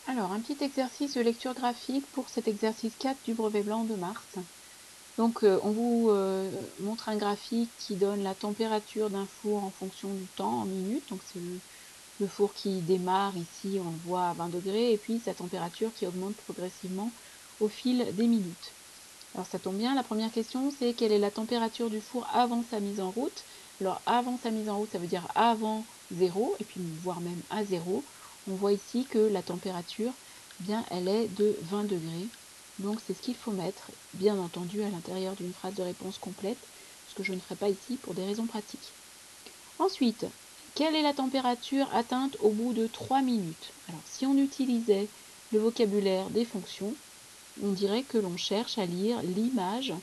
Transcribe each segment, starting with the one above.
Alors, un petit exercice de lecture graphique pour cet exercice 4 du brevet blanc de mars. Donc, on vous montre un graphique qui donne la température d'un four en fonction du temps, en minutes. Donc, c'est le four qui démarre ici, on le voit à 20 degrés, et puis sa température qui augmente progressivement au fil des minutes. Alors, ça tombe bien, la première question, c'est quelle est la température du four avant sa mise en route? Alors, avant sa mise en route, ça veut dire avant 0, et puis voire même à 0. On voit ici que la température, eh bien, elle est de 20 degrés. Donc, c'est ce qu'il faut mettre, bien entendu, à l'intérieur d'une phrase de réponse complète, ce que je ne ferai pas ici pour des raisons pratiques. Ensuite, quelle est la température atteinte au bout de 3 minutes? Alors, si on utilisait le vocabulaire des fonctions, on dirait que l'on cherche à lire l'image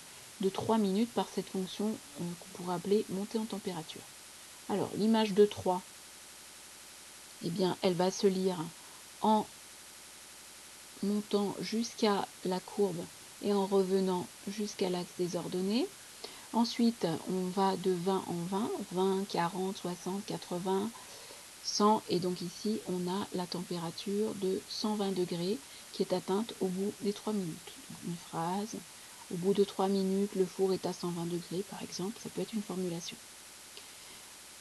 de 3 minutes par cette fonction qu'on pourrait appeler montée en température. Alors, l'image de 3, eh bien, elle va se lire en montant jusqu'à la courbe et en revenant jusqu'à l'axe des ordonnées. Ensuite, on va de 20 en 20, 20, 40, 60, 80, 100, et donc ici, on a la température de 120 degrés qui est atteinte au bout des 3 minutes. Donc, une phrase, au bout de 3 minutes, le four est à 120 degrés, par exemple, ça peut être une formulation.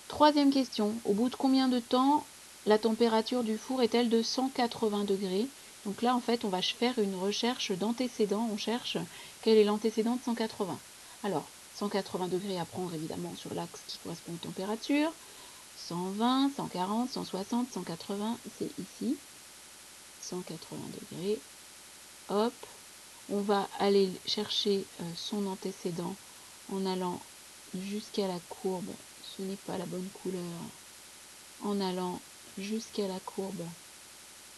Troisième question, au bout de combien de temps la température du four est-elle de 180 degrés? Donc là, en fait, on va faire une recherche d'antécédent. On cherche quel est l'antécédent de 180. Alors, 180 degrés à prendre évidemment sur l'axe qui correspond aux températures. 120, 140, 160, 180, c'est ici. 180 degrés. Hop, on va aller chercher son antécédent en allant jusqu'à la courbe. Ce n'est pas la bonne couleur. En allant jusqu'à la courbe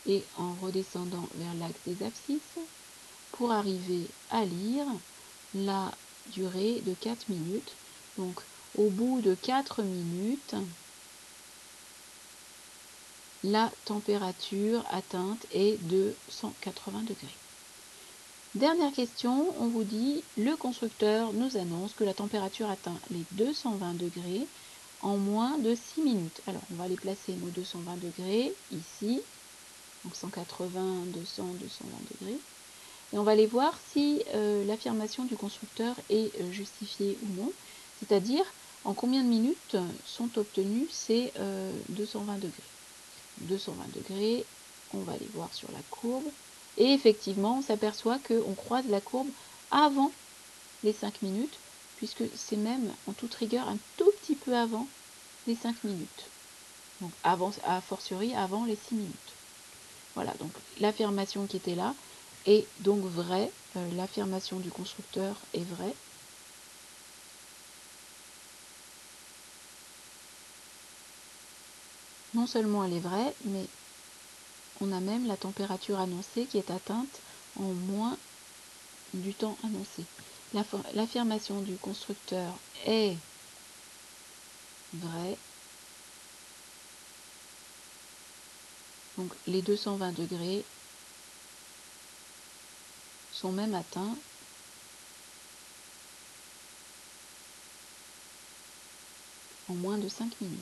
et en redescendant vers l'axe des abscisses pour arriver à lire la durée de 4 minutes. Donc, au bout de 4 minutes, la température atteinte est de 180 degrés. Dernière question, on vous dit, le constructeur nous annonce que la température atteint les 220 degrés en moins de 6 minutes. Alors, on va les placer, nos 220 degrés, ici. Donc 180, 200, 220 degrés. Et on va aller voir si l'affirmation du constructeur est justifiée ou non. C'est-à-dire, en combien de minutes sont obtenus ces 220 degrés. 220 degrés, on va aller voir sur la courbe. Et effectivement, on s'aperçoit qu'on croise la courbe avant les 5 minutes, puisque c'est même en toute rigueur un tout petit peu avant les 5 minutes. Donc avant, a fortiori avant les 6 minutes. Voilà, donc l'affirmation qui était là est donc vraie. L'affirmation du constructeur est vraie. Non seulement elle est vraie, mais on a même la température annoncée qui est atteinte en moins du temps annoncé. L'affirmation du constructeur est vraie. Donc les 220 degrés sont même atteints en moins de 5 minutes.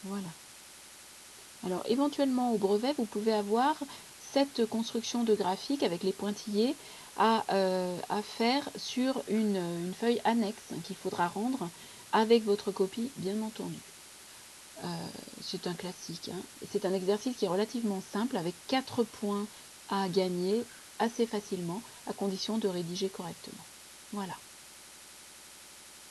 Voilà. Alors éventuellement au brevet, vous pouvez avoir cette construction de graphique avec les pointillés à faire sur une feuille annexe qu'il faudra rendre avec votre copie, bien entendu. C'est un classique, hein. C'est un exercice qui est relativement simple avec 4 points à gagner assez facilement à condition de rédiger correctement. Voilà.